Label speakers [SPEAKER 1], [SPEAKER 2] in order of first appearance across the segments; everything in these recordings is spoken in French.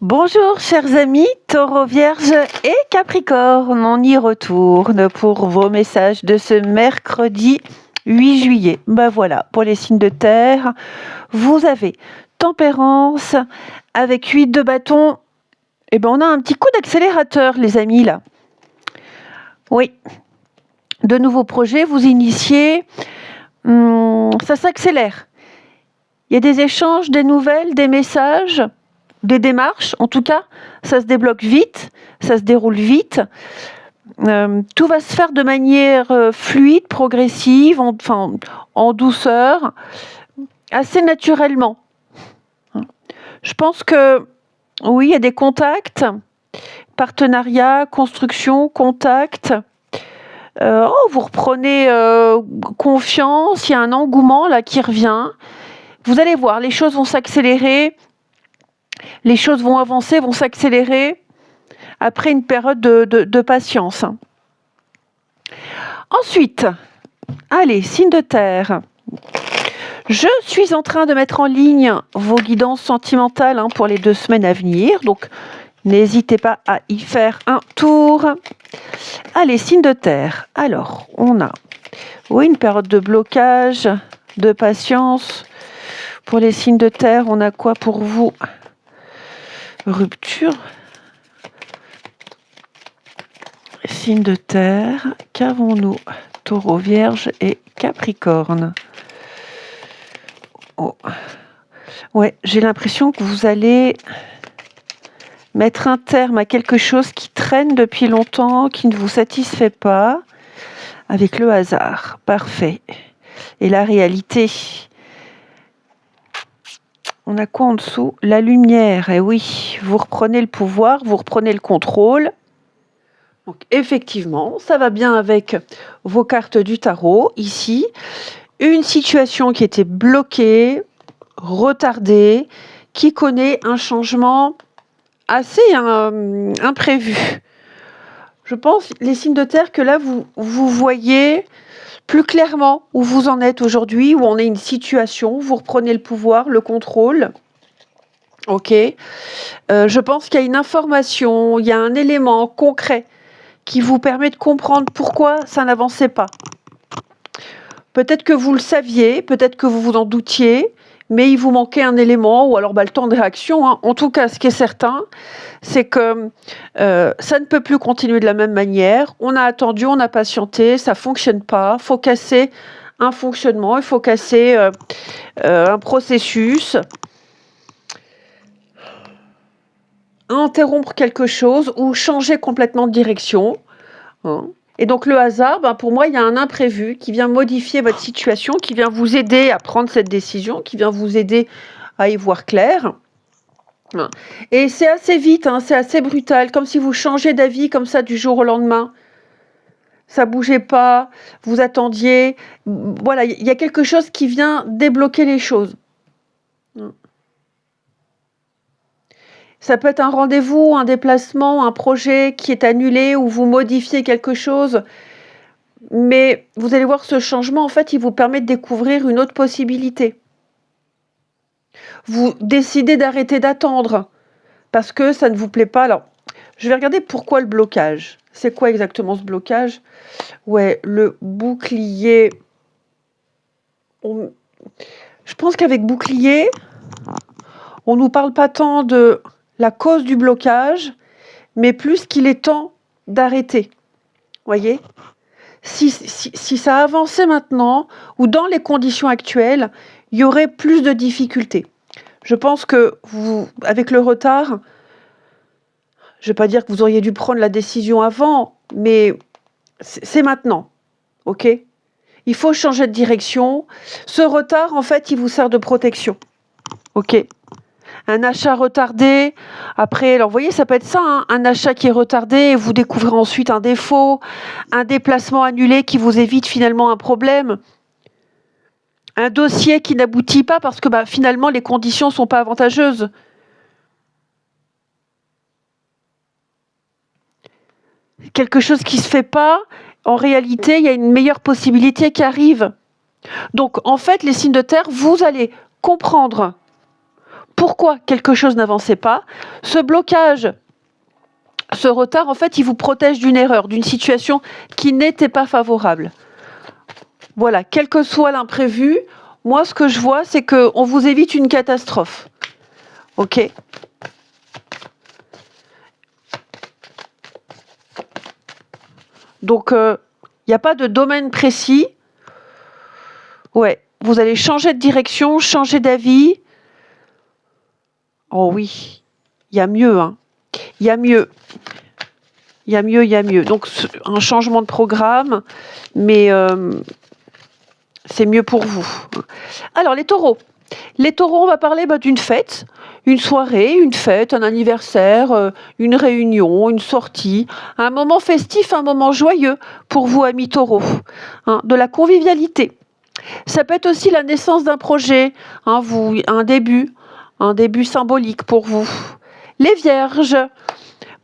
[SPEAKER 1] Bonjour chers amis, Taureau, Vierge et Capricorne, on y retourne pour vos messages de ce mercredi 8 juillet. Ben voilà, pour les signes de terre, vous avez Tempérance avec 8 de bâton. Et ben on a un petit coup d'accélérateur les amis là. Oui, de nouveaux projets, vous initiez, ça s'accélère. Il y a des échanges, des nouvelles, des messages, des démarches, en tout cas, ça se débloque vite, ça se déroule vite. Tout va se faire de manière fluide, progressive, en douceur, assez naturellement. Je pense que, oui, il y a des contacts, partenariats, construction, contacts. Vous reprenez confiance, il y a un engouement là qui revient. Vous allez voir, les choses vont s'accélérer. Les choses vont avancer, vont s'accélérer après une période de patience. Ensuite, allez, signe de terre. Je suis en train de mettre en ligne vos guidances sentimentales pour les 2 semaines à venir. Donc, n'hésitez pas à y faire un tour. Allez, signe de terre. Alors, on a une période de blocage, de patience. Pour les signes de terre, on a quoi pour vous ? Rupture. Signe de terre, qu'avons-nous? Taureau, Vierge et Capricorne. Oh. Ouais, j'ai l'impression que vous allez mettre un terme à quelque chose qui traîne depuis longtemps, qui ne vous satisfait pas, avec le hasard. Parfait. Et la réalité. On a quoi en dessous? La lumière. Et oui, vous reprenez le pouvoir, vous reprenez le contrôle. Donc effectivement, ça va bien avec vos cartes du tarot. Ici, une situation qui était bloquée, retardée, qui connaît un changement assez imprévu. Je pense, les signes de terre, que là, vous voyez plus clairement où vous en êtes aujourd'hui, où on est une situation, vous reprenez le pouvoir, le contrôle. Ok. Je pense qu'il y a une information, il y a un élément concret qui vous permet de comprendre pourquoi ça n'avançait pas. Peut-être que vous le saviez, peut-être que vous vous en doutiez, mais il vous manquait un élément, ou alors le temps de réaction. En tout cas, ce qui est certain, c'est que ça ne peut plus continuer de la même manière. On a attendu, on a patienté, ça ne fonctionne pas. Il faut casser un fonctionnement, il faut casser un processus, interrompre quelque chose ou changer complètement de direction. Et donc le hasard, pour moi, il y a un imprévu qui vient modifier votre situation, qui vient vous aider à prendre cette décision, qui vient vous aider à y voir clair. Et c'est assez vite, c'est assez brutal, comme si vous changez d'avis comme ça du jour au lendemain. Ça bougeait pas, vous attendiez. Voilà, il y a quelque chose qui vient débloquer les choses. Ça peut être un rendez-vous, un déplacement, un projet qui est annulé ou vous modifiez quelque chose. Mais vous allez voir, ce changement, en fait, il vous permet de découvrir une autre possibilité. Vous décidez d'arrêter d'attendre parce que ça ne vous plaît pas. Alors, je vais regarder pourquoi le blocage. C'est quoi exactement ce blocage? Ouais, le bouclier. Je pense qu'avec bouclier, on ne nous parle pas tant de la cause du blocage, mais plus qu'il est temps d'arrêter. Voyez ? Si ça avançait maintenant, ou dans les conditions actuelles, il y aurait plus de difficultés. Je pense que vous, avec le retard, je ne vais pas dire que vous auriez dû prendre la décision avant, mais c'est maintenant. Ok ? Il faut changer de direction. Ce retard, en fait, il vous sert de protection. Ok ? Un achat retardé, après, alors vous voyez, ça peut être ça, un achat qui est retardé et vous découvrez ensuite un défaut, un déplacement annulé qui vous évite finalement un problème, un dossier qui n'aboutit pas parce que finalement les conditions ne sont pas avantageuses. Quelque chose qui ne se fait pas, en réalité, il y a une meilleure possibilité qui arrive. Donc, en fait, les signes de terre, vous allez comprendre pourquoi quelque chose n'avançait pas. Ce blocage, ce retard, en fait, il vous protège d'une erreur, d'une situation qui n'était pas favorable. Voilà, quel que soit l'imprévu, moi, ce que je vois, c'est qu'on vous évite une catastrophe. Ok ? Donc, il n'y a pas de domaine précis. Ouais, vous allez changer de direction, changer d'avis. Oh oui, il y a mieux, hein. Il y a mieux. Il y a mieux, il y a mieux. Donc, un changement de programme, mais c'est mieux pour vous. Alors, les taureaux. Les taureaux, on va parler d'une fête, une soirée, une fête, un anniversaire, une réunion, une sortie, un moment festif, un moment joyeux pour vous, amis taureaux. Hein, de la convivialité. Ça peut être aussi la naissance d'un projet, hein, un début symbolique pour vous. Les vierges.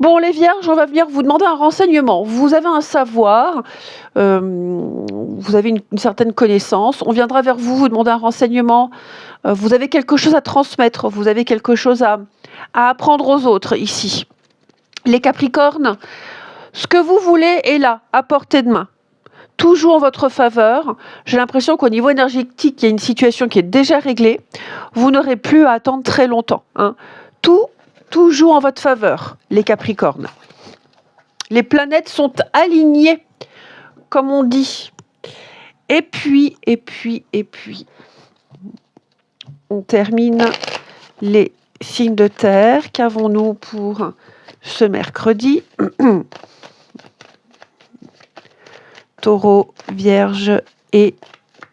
[SPEAKER 1] Bon, les vierges, on va venir vous demander un renseignement. Vous avez un savoir, vous avez une certaine connaissance. On viendra vers vous, vous demander un renseignement. Vous avez quelque chose à transmettre, vous avez quelque chose à apprendre aux autres ici. Les capricornes, ce que vous voulez est là, à portée de main. Tout joue en votre faveur. J'ai l'impression qu'au niveau énergétique, il y a une situation qui est déjà réglée. Vous n'aurez plus à attendre très longtemps. Hein. Tout joue en votre faveur, les Capricornes. Les planètes sont alignées, comme on dit. Et puis, on termine les signes de terre. Qu'avons-nous pour ce mercredi ? Taureau, Vierge et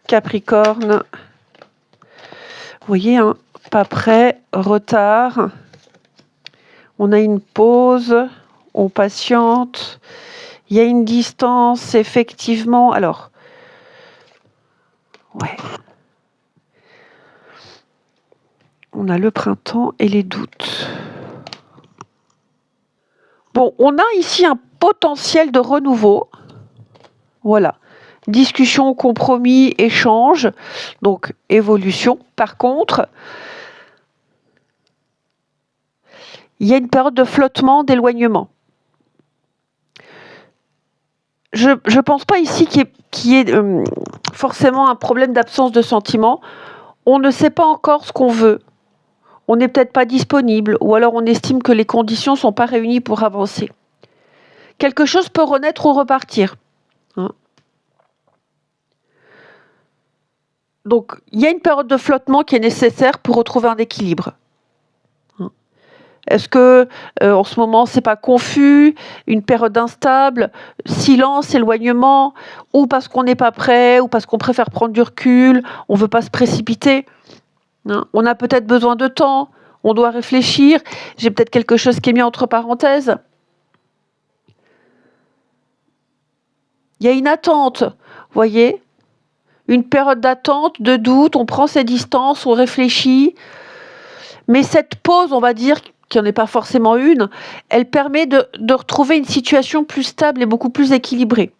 [SPEAKER 1] Capricorne. Vous voyez, hein, pas prêt, retard. On a une pause, on patiente. Il y a une distance, effectivement. Alors, ouais. On a le printemps et les doutes. Bon, on a ici un potentiel de renouveau. Voilà. Discussion, compromis, échange. Donc, évolution. Par contre, il y a une période de flottement, d'éloignement. Je ne pense pas ici qu'il y ait forcément un problème d'absence de sentiments. On ne sait pas encore ce qu'on veut. On n'est peut-être pas disponible, ou alors on estime que les conditions ne sont pas réunies pour avancer. Quelque chose peut renaître ou repartir. Hein. Donc, il y a une période de flottement qui est nécessaire pour retrouver un équilibre. Est-ce que en ce moment c'est pas confus, une période instable, silence, éloignement, ou parce qu'on n'est pas prêt, ou parce qu'on préfère prendre du recul, on veut pas se précipiter, hein, on a peut-être besoin de temps, on doit réfléchir, j'ai peut-être quelque chose qui est mis entre parenthèses. Il y a une attente, vous voyez, une période d'attente, de doute, on prend ses distances, on réfléchit, mais cette pause, on va dire, qui n'en est pas forcément une, elle permet de retrouver une situation plus stable et beaucoup plus équilibrée.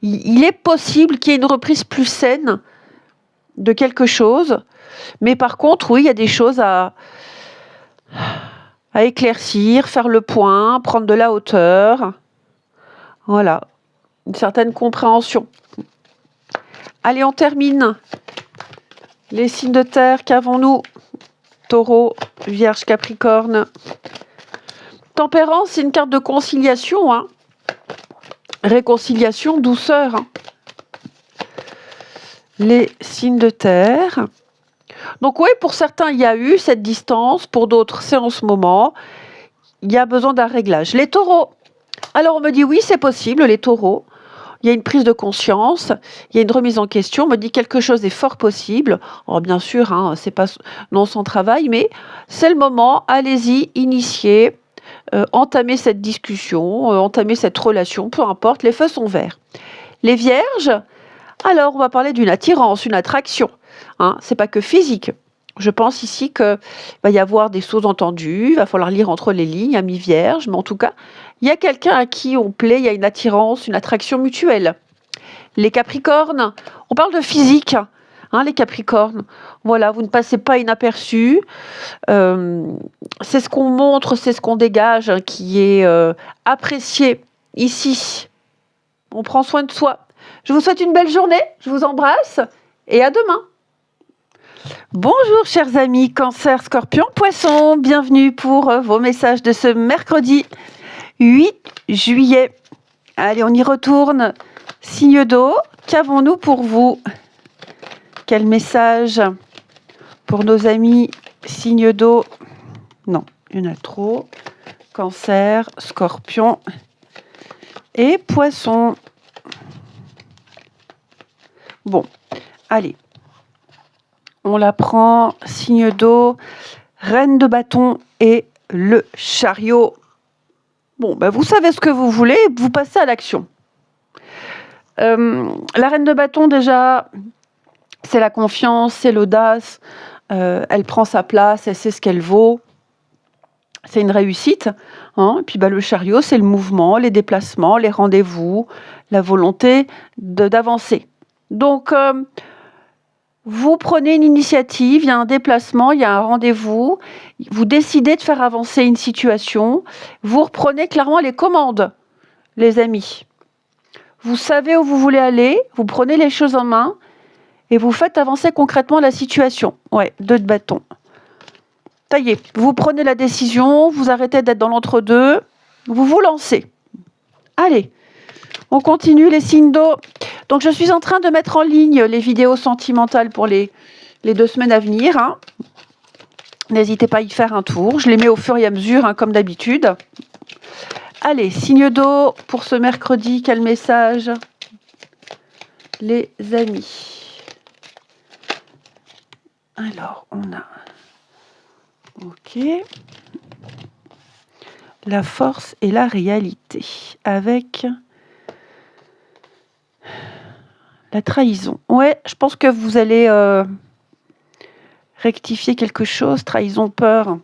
[SPEAKER 1] Il est possible qu'il y ait une reprise plus saine de quelque chose, mais par contre, oui, il y a des choses à éclaircir, faire le point, prendre de la hauteur. Voilà, une certaine compréhension. Allez, on termine. Les signes de terre, qu'avons-nous ? Taureau, Vierge, Capricorne. Tempérance, c'est une carte de conciliation. Hein. Réconciliation, douceur. Hein. Les signes de terre. Donc oui, pour certains, il y a eu cette distance. Pour d'autres, c'est en ce moment. Il y a besoin d'un réglage. Les taureaux. Alors on me dit oui, c'est possible, les taureaux. Il y a une prise de conscience, il y a une remise en question, on me dit quelque chose est fort possible. Alors bien sûr, hein, c'est pas non sans travail, mais c'est le moment, allez-y, initiez, entamez cette discussion, entamez cette relation, peu importe, les feux sont verts. Les vierges, alors on va parler d'une attirance, une attraction. Hein, c'est pas que physique. Je pense ici qu'il va y avoir des sous-entendus, il va falloir lire entre les lignes, amis vierges, mais en tout cas, il y a quelqu'un à qui on plaît, il y a une attirance, une attraction mutuelle. Les Capricornes, on parle de physique, hein, les Capricornes. Voilà, vous ne passez pas inaperçus. C'est ce qu'on montre, c'est ce qu'on dégage, hein, qui est apprécié ici. On prend soin de soi. Je vous souhaite une belle journée, je vous embrasse et à demain. Bonjour chers amis, Cancer, Scorpion, Poisson, bienvenue pour vos messages de ce mercredi 8 juillet. Allez, on y retourne. Signe d'eau, qu'avons-nous pour vous? Quel message pour nos amis signe d'eau? Non, il y en a trop. Cancer, Scorpion et Poisson. Bon, allez. On la prend, signe d'eau, reine de bâton et le chariot. Bon, ben vous savez ce que vous voulez, vous passez à l'action. La reine de bâton, déjà, c'est la confiance, c'est l'audace. Elle prend sa place, elle sait ce qu'elle vaut. C'est une réussite. Hein. Et puis le chariot, c'est le mouvement, les déplacements, les rendez-vous, la volonté d'avancer. Donc, vous prenez une initiative, il y a un déplacement, il y a un rendez-vous, vous décidez de faire avancer une situation, vous reprenez clairement les commandes, les amis. Vous savez où vous voulez aller, vous prenez les choses en main et vous faites avancer concrètement la situation. Ouais, 2 de bâton. Ça y est, vous prenez la décision, vous arrêtez d'être dans l'entre-deux, vous vous lancez. Allez, on continue les signes d'eau. Donc, je suis en train de mettre en ligne les vidéos sentimentales pour les 2 semaines à venir. Hein. N'hésitez pas à y faire un tour. Je les mets au fur et à mesure, hein, comme d'habitude. Allez, signe d'eau pour ce mercredi. Quel message, les amis? Alors, on a... Ok. La force et la réalité. Avec... la trahison. Ouais, je pense que vous allez rectifier quelque chose. Trahison, peur.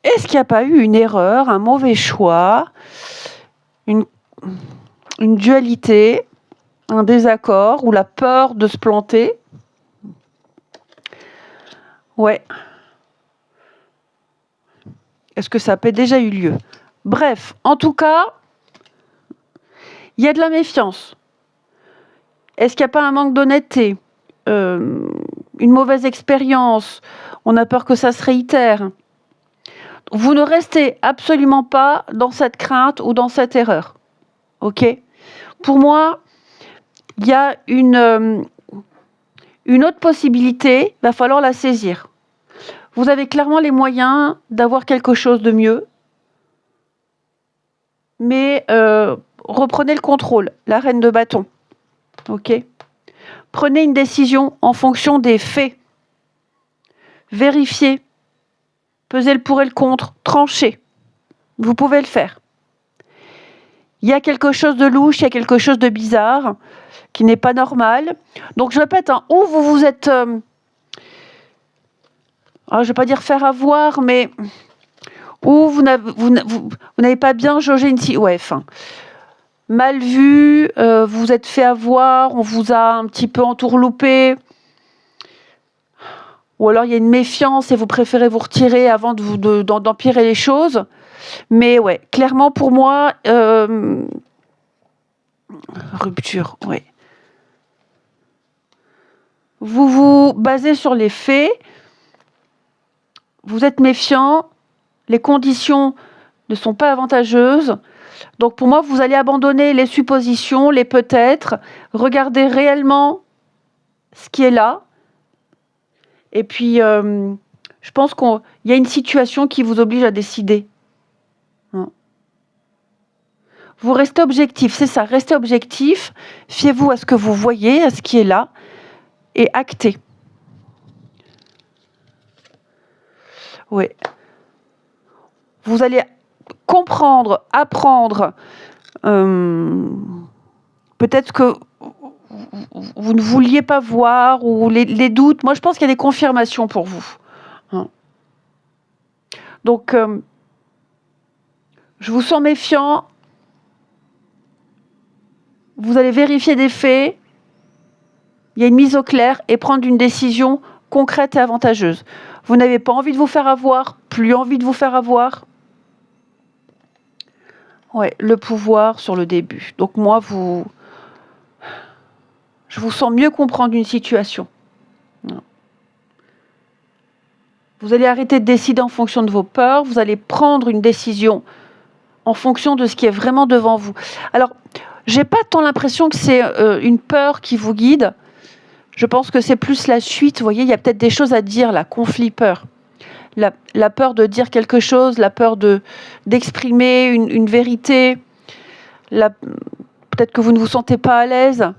[SPEAKER 1] Est-ce qu'il n'y a pas eu une erreur, un mauvais choix, une dualité, un désaccord ou la peur de se planter? Ouais. Est-ce que ça a déjà eu lieu? Bref, en tout cas, il y a de la méfiance. Est-ce qu'il n'y a pas un manque d'honnêteté? Une mauvaise expérience? On a peur que ça se réitère. Vous ne restez absolument pas dans cette crainte ou dans cette erreur. Ok? Pour moi, il y a une autre possibilité, il va falloir la saisir. Vous avez clairement les moyens d'avoir quelque chose de mieux, mais reprenez le contrôle, la reine de bâton. Ok? Prenez une décision en fonction des faits. Vérifiez. Pesez le pour et le contre. Tranchez. Vous pouvez le faire. Il y a quelque chose de louche, il y a quelque chose de bizarre, qui n'est pas normal. Donc je répète, hein, où vous vous êtes... je ne vais pas dire faire avoir, mais... où vous n'avez pas bien jaugé une... Ouais, enfin... mal vu, vous vous êtes fait avoir, on vous a un petit peu entourloupé, ou alors il y a une méfiance et vous préférez vous retirer avant d'empirer les choses. Mais ouais, clairement pour moi, rupture, ouais. Vous vous basez sur les faits, vous êtes méfiant, les conditions ne sont pas avantageuses. Donc pour moi, vous allez abandonner les suppositions, les peut-être, regarder réellement ce qui est là. Et puis, je pense qu'il y a une situation qui vous oblige à décider. Vous restez objectif, c'est ça, restez objectif, fiez-vous à ce que vous voyez, à ce qui est là, et actez. Oui. Vous allez comprendre, apprendre, peut-être que vous ne vouliez pas voir, ou les doutes. Moi, je pense qu'il y a des confirmations pour vous. Donc, je vous sens méfiant. Vous allez vérifier des faits. Il y a une mise au clair et prendre une décision concrète et avantageuse. Vous n'avez pas envie de vous faire avoir, plus envie de vous faire avoir. Ouais, le pouvoir sur le début. Donc moi, je vous sens mieux comprendre une situation. Vous allez arrêter de décider en fonction de vos peurs, vous allez prendre une décision en fonction de ce qui est vraiment devant vous. Alors, j'ai pas tant l'impression que c'est une peur qui vous guide. Je pense que c'est plus la suite. Vous voyez, il y a peut-être des choses à dire, là, conflit-peur. La peur de dire quelque chose, la peur d'exprimer une vérité. Peut-être que vous ne vous sentez pas à l'aise.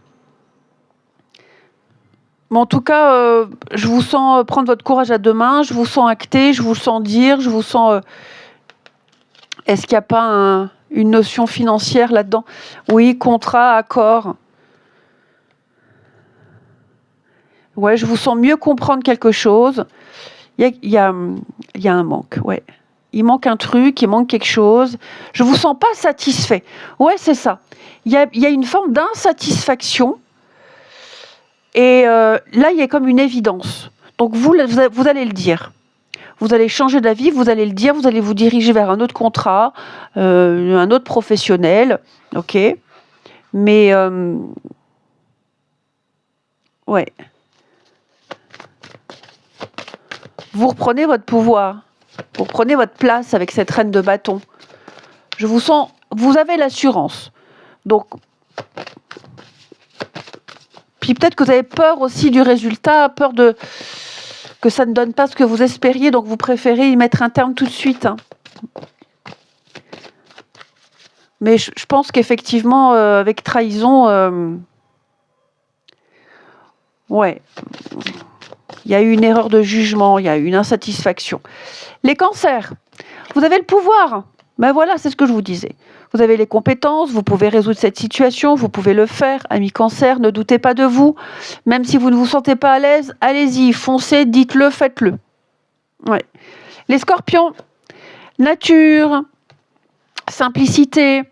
[SPEAKER 1] Mais en tout cas, je vous sens prendre votre courage à deux mains, je vous sens acter, je vous sens dire, je vous sens... Est-ce qu'il n'y a pas une notion financière là-dedans? Oui, contrat, accord. Ouais, je vous sens mieux comprendre quelque chose. Il y a un manque, ouais. Il manque un truc, il manque quelque chose. Je vous sens pas satisfait. Ouais, c'est ça. Il y a une forme d'insatisfaction. Et là, il y a comme une évidence. Donc vous allez le dire. Vous allez changer d'avis, vous allez le dire, vous allez vous diriger vers un autre contrat, un autre professionnel, ok. Mais ouais. Vous reprenez votre pouvoir, vous reprenez votre place avec cette reine de bâton. Je vous sens, vous avez l'assurance. Donc, puis peut-être que vous avez peur aussi du résultat, peur que ça ne donne pas ce que vous espériez, donc vous préférez y mettre un terme tout de suite. Hein. Mais je pense qu'effectivement, avec trahison, ouais, il y a eu une erreur de jugement, il y a eu une insatisfaction. Les cancers, vous avez le pouvoir. Ben voilà, c'est ce que je vous disais. Vous avez les compétences, vous pouvez résoudre cette situation, vous pouvez le faire. Amis cancer, ne doutez pas de vous. Même si vous ne vous sentez pas à l'aise, allez-y, foncez, dites-le, faites-le. Ouais. Les scorpions, nature, simplicité,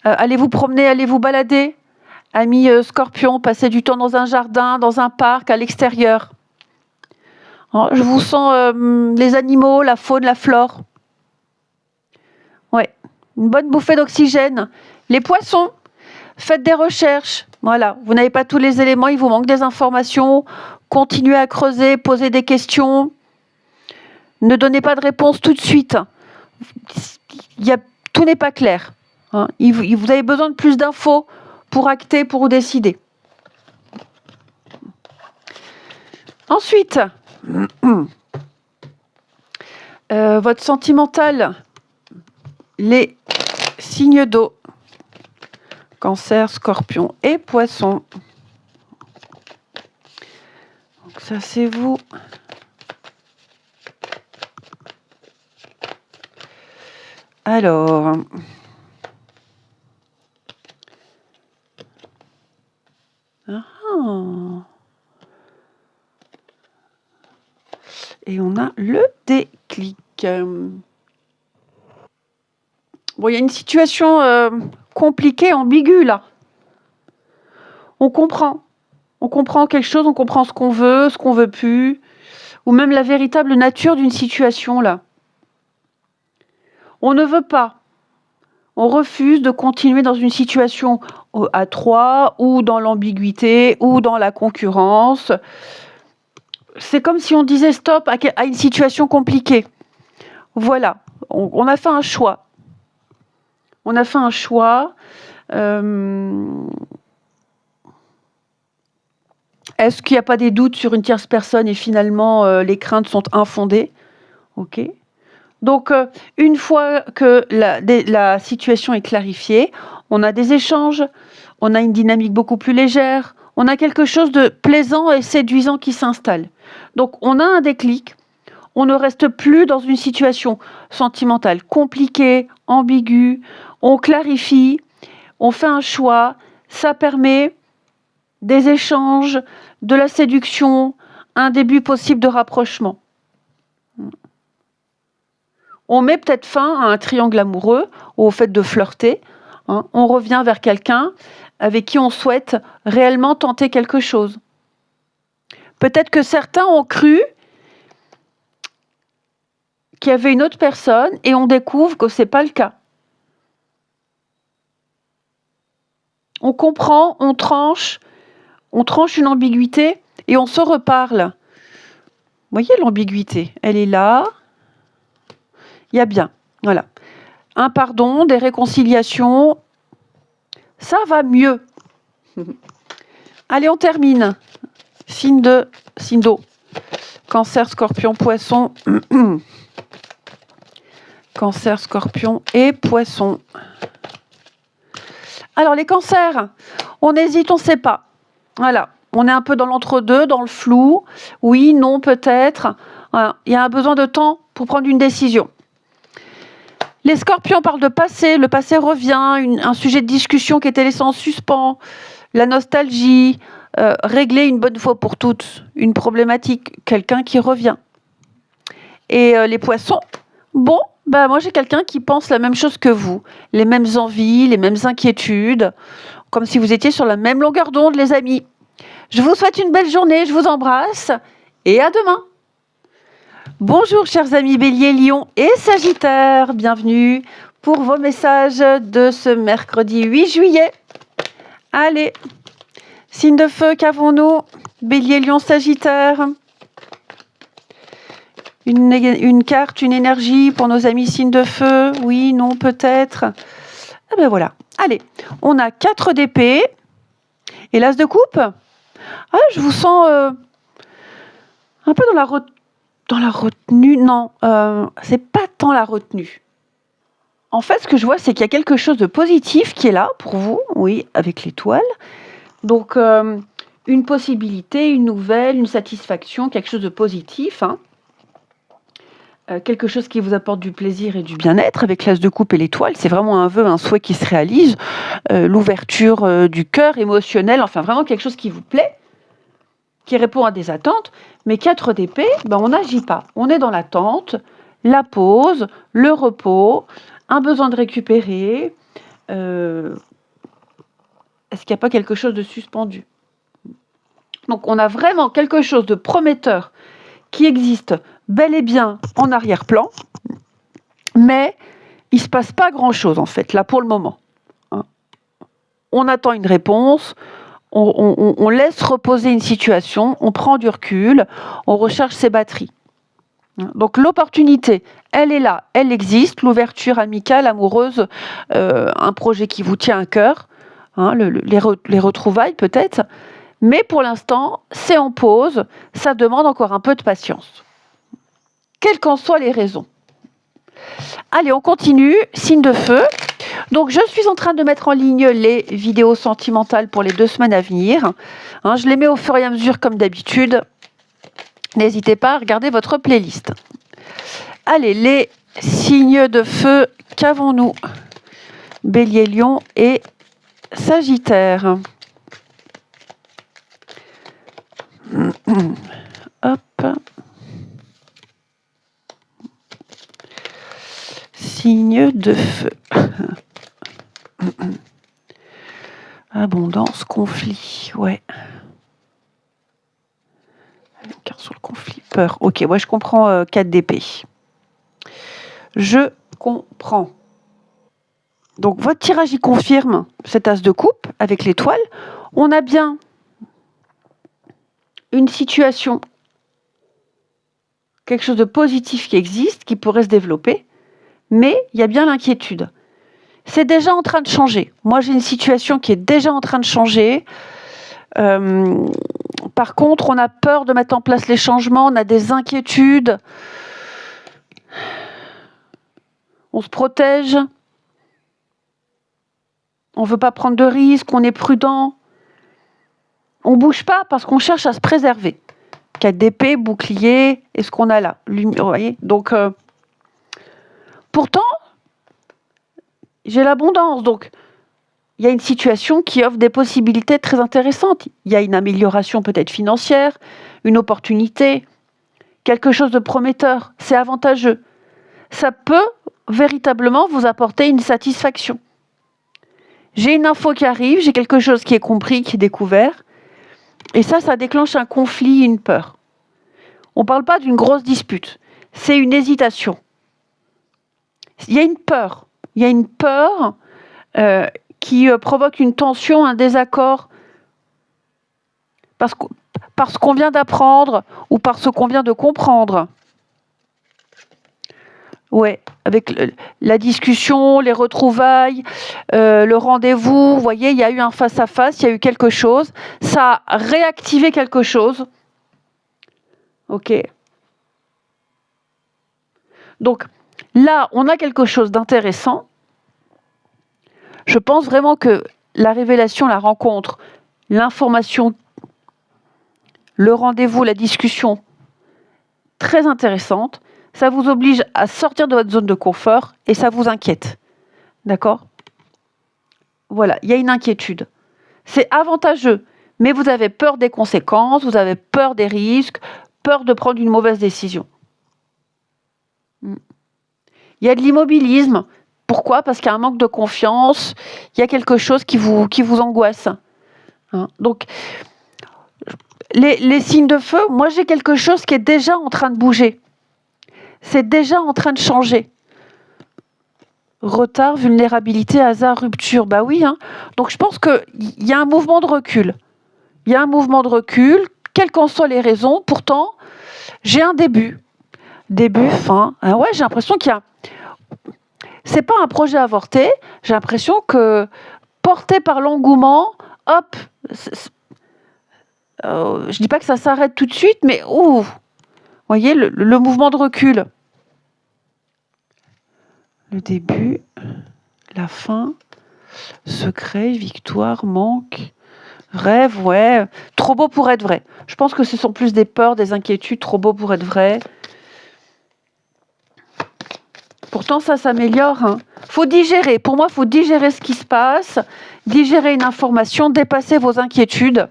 [SPEAKER 1] allez vous promener, allez vous balader. Amis scorpions, passez du temps dans un jardin, dans un parc, à l'extérieur. Je vous sens les animaux, la faune, la flore. Ouais, une bonne bouffée d'oxygène. Les poissons, faites des recherches. Voilà, vous n'avez pas tous les éléments, il vous manque des informations. Continuez à creuser, posez des questions. Ne donnez pas de réponse tout de suite. Tout n'est pas clair. Hein. Vous avez besoin de plus d'infos pour acter, pour décider. Ensuite, votre sentimental, les signes d'eau, cancer, scorpion et poisson. Donc ça c'est vous. Alors, et on a le déclic. Bon, il y a une situation compliquée, ambiguë là. On comprend quelque chose, on comprend ce qu'on veut plus, ou même la véritable nature d'une situation là. On ne veut pas. On refuse de continuer dans une situation à trois, ou dans l'ambiguïté, ou dans la concurrence. C'est comme si on disait stop à une situation compliquée. Voilà, on a fait un choix. On a fait un choix. Est-ce qu'il n'y a pas des doutes sur une tierce personne et finalement les craintes sont infondées? Ok. Donc, une fois que la situation est clarifiée, on a des échanges, on a une dynamique beaucoup plus légère, on a quelque chose de plaisant et séduisant qui s'installe. Donc, on a un déclic, on ne reste plus dans une situation sentimentale compliquée, ambiguë, on clarifie, on fait un choix, ça permet des échanges, de la séduction, un début possible de rapprochement. On met peut-être fin à un triangle amoureux, au fait de flirter. Hein. On revient vers quelqu'un avec qui on souhaite réellement tenter quelque chose. Peut-être que certains ont cru qu'il y avait une autre personne et on découvre que ce n'est pas le cas. On comprend, on tranche une ambiguïté et on se reparle. Vous voyez l'ambiguïté, elle est là. Il y a bien, voilà. Un pardon, des réconciliations, ça va mieux. Allez, on termine. Signe d'eau. Cancer, Scorpion, Poisson. Cancer, Scorpion et Poisson. Alors, les cancers, on hésite, on ne sait pas. Voilà, on est un peu dans l'entre-deux, dans le flou. Oui, non, peut-être. Voilà. Il y a un besoin de temps pour prendre une décision. Les scorpions parlent de passé, le passé revient, un sujet de discussion qui était laissé en suspens, la nostalgie, régler une bonne fois pour toutes une problématique, quelqu'un qui revient. Et les poissons, bon, moi j'ai quelqu'un qui pense la même chose que vous, les mêmes envies, les mêmes inquiétudes, comme si vous étiez sur la même longueur d'onde, les amis. Je vous souhaite une belle journée, je vous embrasse et à demain. Bonjour chers amis Bélier, Lion et Sagittaire, bienvenue pour vos messages de ce mercredi 8 juillet. Allez, signe de feu, qu'avons-nous? Bélier, Lion, Sagittaire. Une carte, une énergie pour nos amis signes de feu. Oui, non, peut-être. Ah ben voilà. Allez, on a 4 d'épée et l'as de coupe. Ah, je vous sens un peu dans la retenue. Non, c'est pas tant la retenue. En fait, ce que je vois, c'est qu'il y a quelque chose de positif qui est là pour vous. Oui, avec l'étoile. Donc, une possibilité, une nouvelle, une satisfaction, quelque chose de positif. Quelque chose qui vous apporte du plaisir et du bien-être avec l'as de coupe et l'étoile. C'est vraiment un vœu, un souhait qui se réalise. L'ouverture du cœur émotionnel, enfin vraiment quelque chose qui vous plaît, qui répond à des attentes. Mais 4 d'épée, on n'agit pas. On est dans l'attente, la pause, le repos, un besoin de récupérer. Est-ce qu'il n'y a pas quelque chose de suspendu? Donc on a vraiment quelque chose de prometteur qui existe bel et bien en arrière-plan, mais il ne se passe pas grand-chose en fait, là pour le moment. On attend une réponse, on laisse reposer une situation, on prend du recul, on recherche ses batteries. Donc l'opportunité, elle est là, elle existe, l'ouverture amicale, amoureuse, un projet qui vous tient à cœur, les retrouvailles peut-être, mais pour l'instant, c'est en pause, ça demande encore un peu de patience. Quelles qu'en soient les raisons. Allez, on continue, signe de feu. Donc, je suis en train de mettre en ligne les vidéos sentimentales pour les 2 semaines à venir. Je les mets au fur et à mesure comme d'habitude. N'hésitez pas à regarder votre playlist. Allez, les signes de feu, qu'avons-nous? Bélier, Lion et Sagittaire. Hop. Signe de feu. Abondance, conflit, ouais. Car sur le conflit, peur. Ok, moi je comprends 4 d'épée. Je comprends. Donc votre tirage y confirme cet as de coupe avec l'étoile. On a bien une situation, quelque chose de positif qui existe, qui pourrait se développer, mais il y a bien l'inquiétude. C'est déjà en train de changer. Moi, j'ai une situation qui est déjà en train de changer. Par contre, on a peur de mettre en place les changements, on a des inquiétudes. On se protège. On ne veut pas prendre de risques, on est prudent. On ne bouge pas parce qu'on cherche à se préserver. 4 d'épée, bouclier, et ce qu'on a là. Vous voyez ? Donc, pourtant, j'ai l'abondance. Donc, il y a une situation qui offre des possibilités très intéressantes. Il y a une amélioration peut-être financière, une opportunité, quelque chose de prometteur. C'est avantageux. Ça peut véritablement vous apporter une satisfaction. J'ai une info qui arrive, j'ai quelque chose qui est compris, qui est découvert. Et ça déclenche un conflit, une peur. On ne parle pas d'une grosse dispute, c'est une hésitation. Il y a une peur. Il y a une peur qui provoque une tension, un désaccord, parce qu'on vient d'apprendre ou parce qu'on vient de comprendre. Ouais, avec la discussion, les retrouvailles, le rendez-vous, vous voyez, il y a eu un face-à-face, il y a eu quelque chose, ça a réactivé quelque chose. Ok. Donc là, on a quelque chose d'intéressant. Je pense vraiment que la révélation, la rencontre, l'information, le rendez-vous, la discussion, très intéressante. Ça vous oblige à sortir de votre zone de confort et ça vous inquiète. D'accord ? Voilà, il y a une inquiétude. C'est avantageux, mais vous avez peur des conséquences, vous avez peur des risques, peur de prendre une mauvaise décision. Il y a de l'immobilisme. Pourquoi ? Parce qu'il y a un manque de confiance, il y a quelque chose qui vous angoisse. Donc, les signes de feu, moi j'ai quelque chose qui est déjà en train de bouger. C'est déjà en train de changer. Retard, vulnérabilité, hasard, rupture. Bah oui. Donc je pense qu'il y a un mouvement de recul. Il y a un mouvement de recul, quelles qu'en soient les raisons. Pourtant, j'ai un début. Début, fin. Ah ouais, j'ai l'impression qu'il y a... C'est pas un projet avorté. J'ai l'impression que, porté par l'engouement, hop... je dis pas que ça s'arrête tout de suite, mais vous voyez, le mouvement de recul. Le début, la fin, secret, victoire, manque, rêve, ouais. Trop beau pour être vrai. Je pense que ce sont plus des peurs, des inquiétudes, trop beau pour être vrai. Pourtant, ça s'améliore. Faut digérer. Pour moi, il faut digérer ce qui se passe, digérer une information, dépasser vos inquiétudes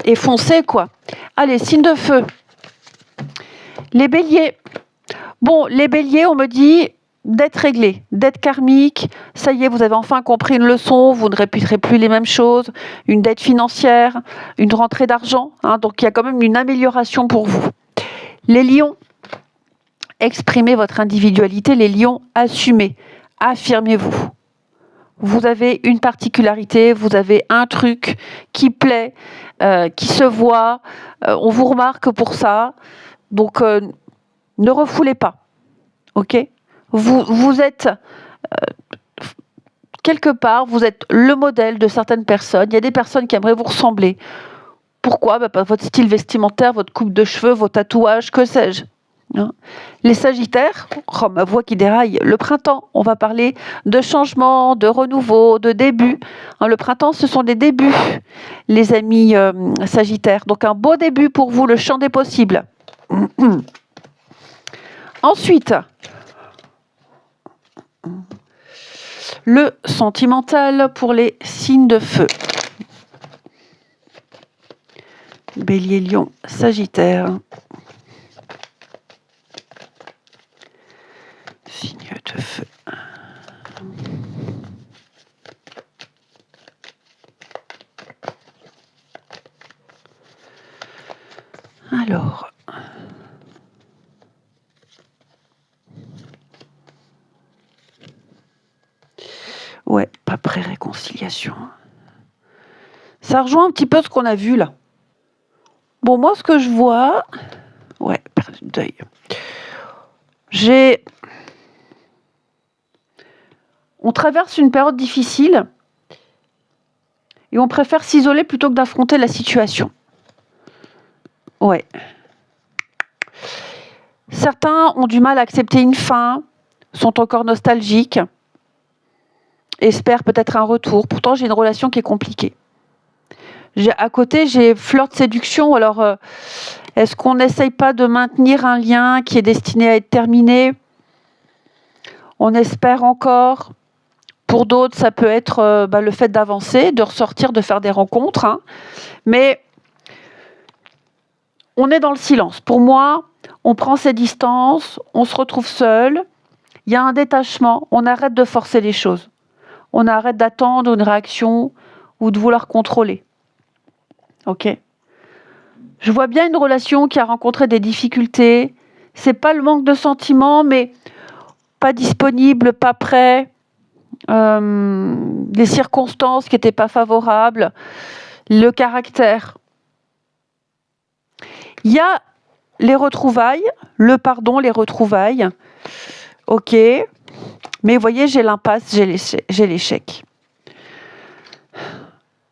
[SPEAKER 1] et foncer, quoi. Allez, signe de feu. Les béliers. Bon, les béliers, on me dit d'être réglé, d'être karmique. Ça y est, vous avez enfin compris une leçon, vous ne répéterez plus les mêmes choses. Une dette financière, une rentrée d'argent. Donc, il y a quand même une amélioration pour vous. Les lions. Exprimez votre individualité, les lions, assumez, affirmez-vous. Vous avez une particularité, vous avez un truc qui plaît, qui se voit, on vous remarque pour ça, donc ne refoulez pas, ok ? Vous êtes, quelque part, vous êtes le modèle de certaines personnes, il y a des personnes qui aimeraient vous ressembler. Pourquoi ? Votre style vestimentaire, votre coupe de cheveux, vos tatouages, que sais-je ? Les Sagittaires, ma voix qui déraille, le printemps, on va parler de changement, de renouveau, de début. Le printemps, ce sont des débuts, les amis Sagittaires. Donc un beau début pour vous, le champ des possibles. Ensuite, le sentimental pour les signes de feu. Bélier, Lion, Sagittaire. Signe de feu. Alors, ouais, pas pré-réconciliation. Ça rejoint un petit peu ce qu'on a vu là. Bon, moi, ce que je vois, ouais, deuil. On traverse une période difficile et on préfère s'isoler plutôt que d'affronter la situation. Ouais. Certains ont du mal à accepter une fin, sont encore nostalgiques, espèrent peut-être un retour. Pourtant, j'ai une relation qui est compliquée. À côté, j'ai flirt séduction. Alors, est-ce qu'on n'essaye pas de maintenir un lien qui est destiné à être terminé ? On espère encore. Pour d'autres, ça peut être le fait d'avancer, de ressortir, de faire des rencontres. Mais on est dans le silence. Pour moi, on prend ses distances, on se retrouve seul. Il y a un détachement. On arrête de forcer les choses. On arrête d'attendre une réaction ou de vouloir contrôler. Ok. Je vois bien une relation qui a rencontré des difficultés. C'est pas le manque de sentiments, mais pas disponible, pas prêt. Les circonstances qui n'étaient pas favorables. Le caractère. Il y a les retrouvailles, le pardon, les retrouvailles. Ok. Mais vous voyez, j'ai l'impasse, j'ai l'échec.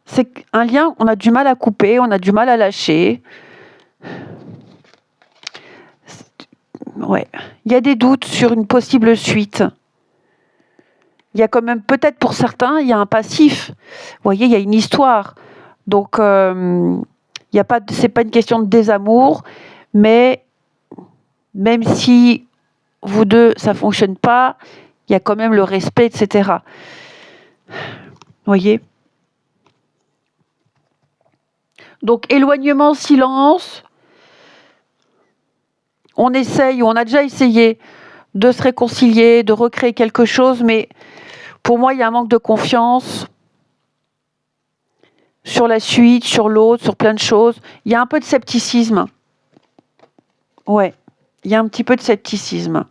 [SPEAKER 1] C'est un lien, on a du mal à couper, on a du mal à lâcher. Ouais. Il y a des doutes sur une possible suite. Il y a quand même, peut-être pour certains, il y a un passif. Vous voyez, il y a une histoire. Donc, c'est pas une question de désamour, mais même si vous deux, ça fonctionne pas, il y a quand même le respect, etc. Vous voyez ? Donc, éloignement, silence. On essaye, ou on a déjà essayé de se réconcilier, de recréer quelque chose, mais pour moi, il y a un manque de confiance sur la suite, sur l'autre, sur plein de choses. Il y a un peu de scepticisme. Ouais, il y a un petit peu de scepticisme.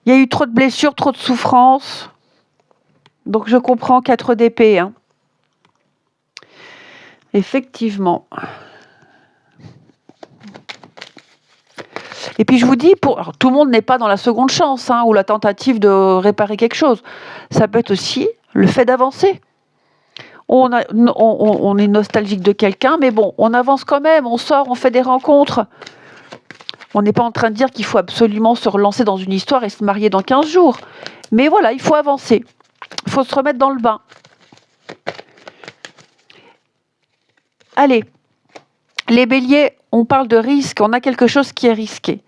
[SPEAKER 1] Il y a eu trop de blessures, trop de souffrances. Donc je comprends 4 d'épée. Hein. Effectivement. Et puis je vous dis, alors, tout le monde n'est pas dans la seconde chance ou la tentative de réparer quelque chose. Ça peut être aussi le fait d'avancer. On est nostalgique de quelqu'un, mais bon, on avance quand même, on sort, on fait des rencontres. On n'est pas en train de dire qu'il faut absolument se relancer dans une histoire et se marier dans 15 jours. Mais voilà, il faut avancer. Il faut se remettre dans le bain. Allez, les béliers, on parle de risque, on a quelque chose qui est risqué.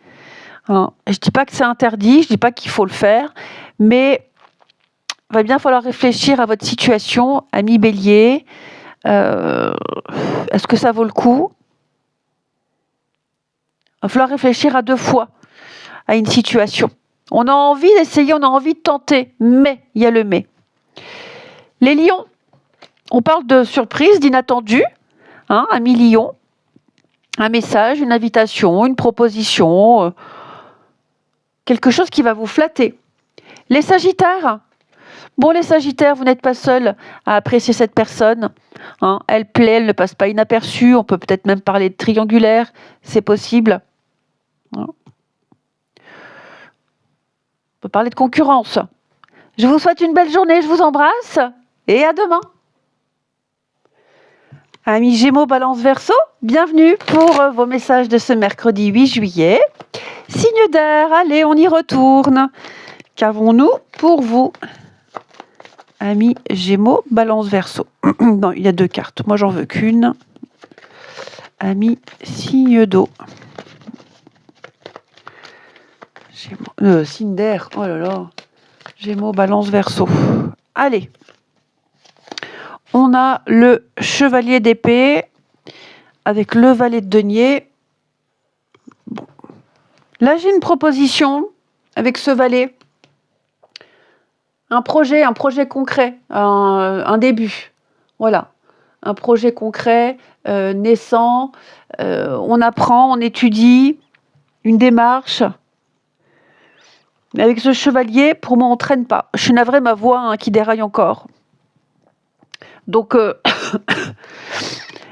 [SPEAKER 1] Je ne dis pas que c'est interdit, je ne dis pas qu'il faut le faire, mais il va bien falloir réfléchir à votre situation, ami bélier. Est-ce que ça vaut le coup ? Il va falloir réfléchir à 2 fois à une situation. On a envie d'essayer, on a envie de tenter, mais il y a le mais. Les lions, on parle de surprise, d'inattendu. Ami lion, un message, une invitation, une proposition, quelque chose qui va vous flatter. Les sagittaires, les sagittaires, vous n'êtes pas seuls à apprécier cette personne. Elle plaît, elle ne passe pas inaperçue. On peut peut-être même parler de triangulaire, c'est possible. On peut parler de concurrence. Je vous souhaite une belle journée, je vous embrasse et à demain. Amis Gémeaux, Balance, Verseau, bienvenue pour vos messages de ce mercredi 8 juillet. Signe d'air, allez, on y retourne. Qu'avons-nous pour vous, amis Gémeaux, Balance, Verseau? Non, il y a 2 cartes. Moi, j'en veux qu'une. Amis signe d'eau. Signe d'air, oh là là. Gémeaux, Balance, Verseau. Allez. On a le chevalier d'épée avec le valet de denier. Bon. Là, j'ai une proposition avec ce valet. Un projet concret, un début. Voilà. Un projet concret, naissant. On apprend, on étudie, une démarche. Mais avec ce chevalier, pour moi, on ne traîne pas. Je suis navrée, ma voix qui déraille encore. Donc,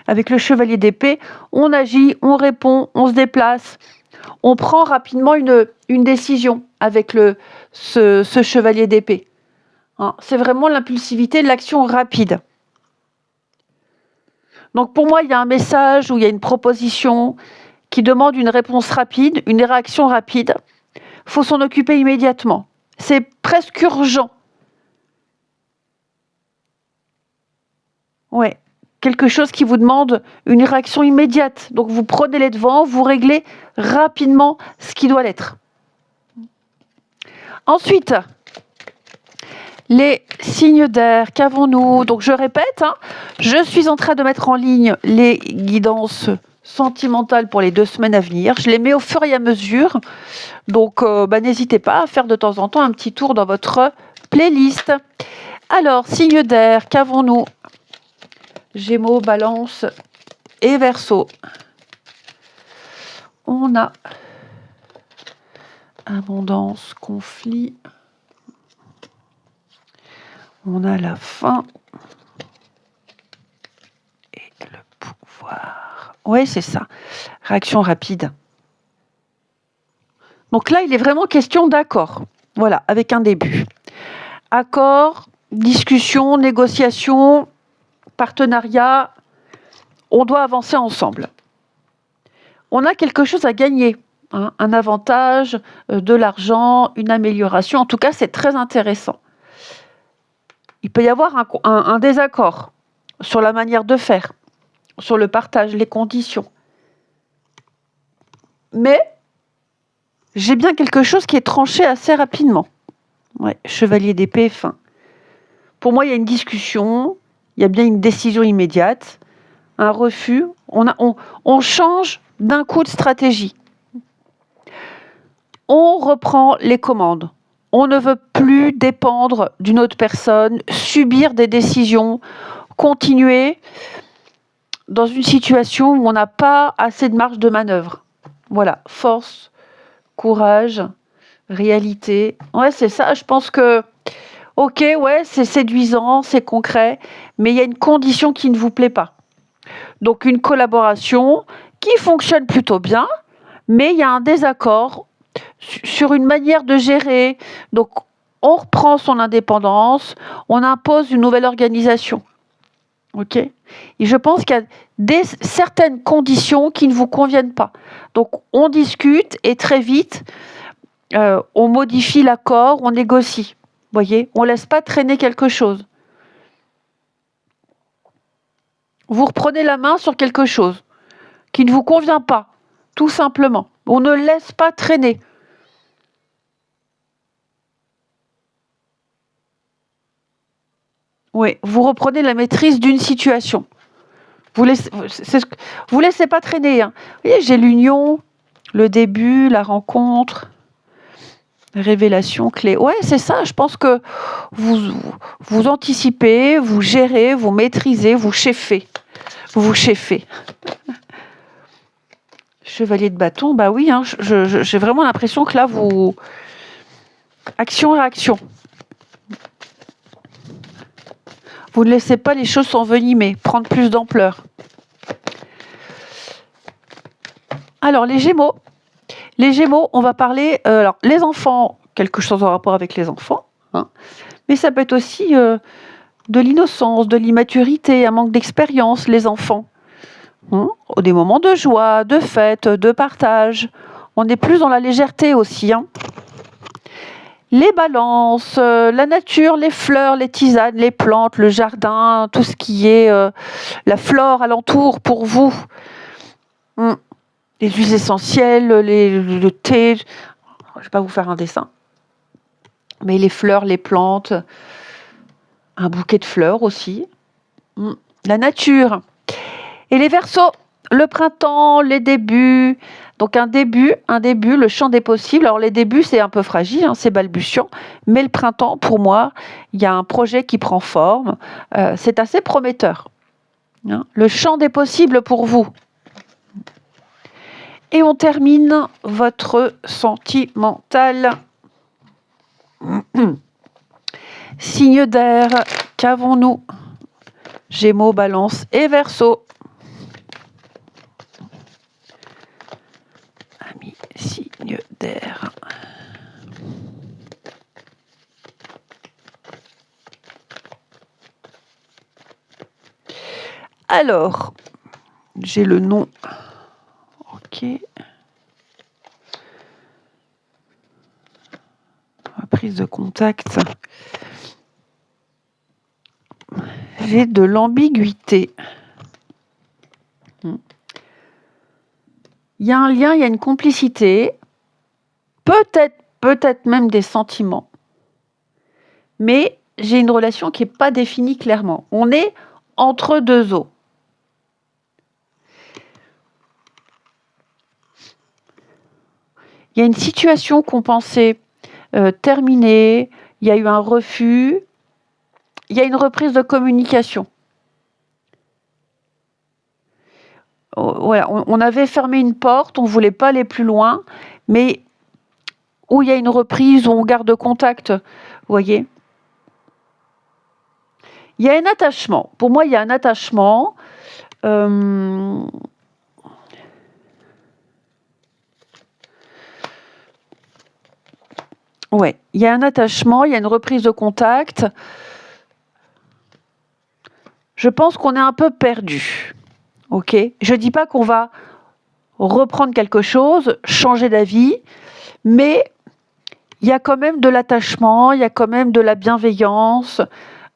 [SPEAKER 1] avec le chevalier d'épée, on agit, on répond, on se déplace, on prend rapidement une décision avec ce chevalier d'épée. C'est vraiment l'impulsivité, l'action rapide. Donc pour moi, il y a un message ou il y a une proposition qui demande une réponse rapide, une réaction rapide. Il faut s'en occuper immédiatement. C'est presque urgent. Ouais, quelque chose qui vous demande une réaction immédiate. Donc vous prenez les devants, vous réglez rapidement ce qui doit l'être. Ensuite, les signes d'air, qu'avons-nous? Donc je répète, je suis en train de mettre en ligne les guidances sentimentales pour les 2 semaines à venir. Je les mets au fur et à mesure. Donc n'hésitez pas à faire de temps en temps un petit tour dans votre playlist. Alors, signes d'air, qu'avons-nous? Gémeaux, Balance et Verseau. On a abondance, conflit. On a la fin et le pouvoir. Oui, c'est ça. Réaction rapide. Donc là, il est vraiment question d'accord. Voilà, avec un début. Accord, discussion, négociation, partenariat. On doit avancer ensemble. On a quelque chose à gagner. Un avantage, de l'argent, une amélioration. En tout cas, c'est très intéressant. Il peut y avoir un désaccord sur la manière de faire, sur le partage, les conditions. Mais j'ai bien quelque chose qui est tranché assez rapidement. Ouais, chevalier d'épée, fin. Pour moi, il y a une discussion, il y a bien une décision immédiate, un refus. On change d'un coup de stratégie. On reprend les commandes. On ne veut plus dépendre d'une autre personne, subir des décisions, continuer dans une situation où on n'a pas assez de marge de manœuvre. Voilà, force, courage, réalité. Ouais, c'est ça, je pense que, ok, ouais, c'est séduisant, c'est concret, mais il y a une condition qui ne vous plaît pas. Donc une collaboration qui fonctionne plutôt bien, mais il y a un désaccord sur une manière de gérer. Donc, on reprend son indépendance, on impose une nouvelle organisation. Ok ? Et je pense qu'il y a certaines conditions qui ne vous conviennent pas. Donc, on discute et très vite, on modifie l'accord, on négocie. Vous voyez ? On ne laisse pas traîner quelque chose. Vous reprenez la main sur quelque chose qui ne vous convient pas, tout simplement. On ne laisse pas traîner. Oui, vous reprenez la maîtrise d'une situation. Vous laissez pas traîner. Hein. Vous voyez, j'ai l'union, le début, la rencontre, révélation, clé. Ouais, c'est ça. Je pense que vous anticipez, vous gérez, vous maîtrisez, vous cheffez. Vous cheffez. Chevalier de bâton, bah oui, hein, j'ai vraiment l'impression que là, vous... Action-réaction. Vous ne laissez pas les choses s'envenimer, prendre plus d'ampleur. Alors, les Gémeaux. Les Gémeaux, on va parler... alors, les enfants, quelque chose en rapport avec les enfants. Hein, mais ça peut être aussi de l'innocence, de l'immaturité, un manque d'expérience, les enfants. Des moments de joie, de fête, de partage. On est plus dans la légèreté aussi. Hein. Les balances, la nature, les fleurs, les tisanes, les plantes, le jardin, tout ce qui est la flore alentour pour vous. Les huiles essentielles, le thé. Je ne vais pas vous faire un dessin. Mais les fleurs, les plantes, un bouquet de fleurs aussi. La nature. Et les Verseaux, le printemps, les débuts. Donc un début, le champ des possibles. Alors les débuts, c'est un peu fragile, hein, c'est balbutiant. Mais le printemps, pour moi, il y a un projet qui prend forme. C'est assez prometteur. Hein, le champ des possibles pour vous. Et on termine votre sentimental. Signe d'air, qu'avons-nous ? Gémeaux, Balance et Verseau. Amis, signe d'air. Alors, j'ai le nom. Ok. Prise de contact. J'ai de l'ambiguïté. Il y a un lien, il y a une complicité, peut-être même des sentiments. Mais j'ai une relation qui n'est pas définie clairement. On est entre deux eaux. Il y a une situation qu'on pensait terminée, il y a eu un refus, il y a une reprise de communication. voilà, on avait fermé une porte, on ne voulait pas aller plus loin, mais où il y a une reprise, où on garde contact, vous voyez. Il y a un attachement. Pour moi, il y a un attachement. Ouais, il y a un attachement, il y a une reprise de contact. Je pense qu'on est un peu perdu. Ok, je dis pas qu'on va reprendre quelque chose, changer d'avis, mais il y a quand même de l'attachement, il y a quand même de la bienveillance.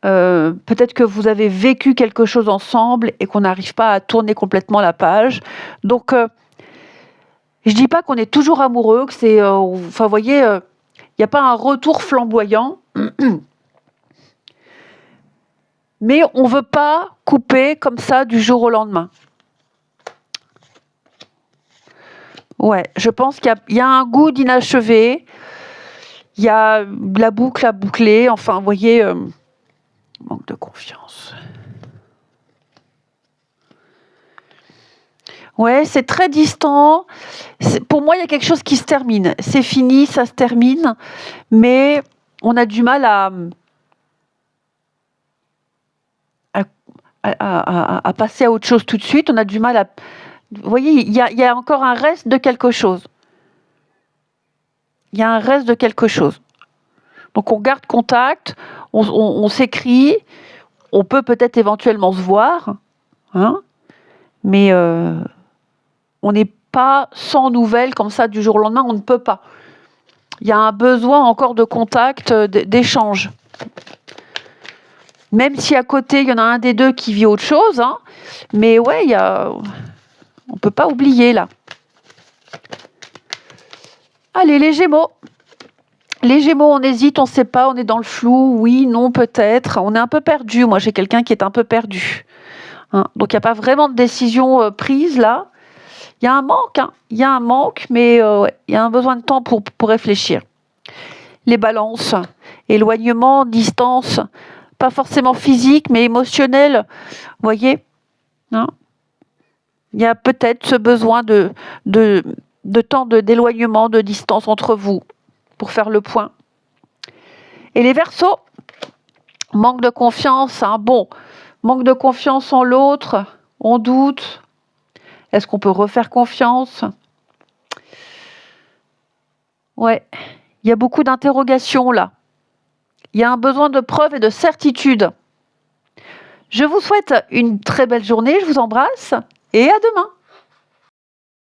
[SPEAKER 1] Peut-être que vous avez vécu quelque chose ensemble et qu'on n'arrive pas à tourner complètement la page. Donc, je dis pas qu'on est toujours amoureux, que c'est, enfin, vous voyez, il n'y a pas un retour flamboyant. Mais on ne veut pas couper comme ça du jour au lendemain. Ouais, je pense qu'il y a un goût d'inachevé. Il y a la boucle à boucler. Enfin, vous voyez, manque de confiance. Ouais, c'est très distant. Pour moi, il y a quelque chose qui se termine. C'est fini, ça se termine. Mais on a du mal à passer à autre chose tout de suite. On a du mal à... Vous voyez, il y a encore un reste de quelque chose. Il y a un reste de quelque chose. Donc on garde contact, on s'écrit, on peut peut-être éventuellement se voir, hein, mais on n'est pas sans nouvelles comme ça du jour au lendemain, on ne peut pas. Il y a un besoin encore de contact, d'échange. Même si à côté, il y en a un des deux qui vit autre chose, hein, mais ouais, on ne peut pas oublier là. Allez, les Gémeaux. Les Gémeaux, on hésite, on ne sait pas, on est dans le flou, oui, non, peut-être. On est un peu perdu. Moi, j'ai quelqu'un qui est un peu perdu. Hein. Donc, il n'y a pas vraiment de décision prise là. Il y a un manque, hein. Il y a un manque, mais ouais, il y a un besoin de temps pour réfléchir. Les balances, éloignement, distance, pas forcément physique, mais émotionnel. Vous voyez, hein. Il y a peut-être ce besoin de temps d'éloignement, de distance entre vous pour faire le point. Et les Verseaux, manque de confiance, hein. Bon, manque de confiance en l'autre, on doute. Est-ce qu'on peut refaire confiance? Ouais, il y a beaucoup d'interrogations là. Il y a un besoin de preuve et de certitude. Je vous souhaite une très belle journée, je vous embrasse et à demain.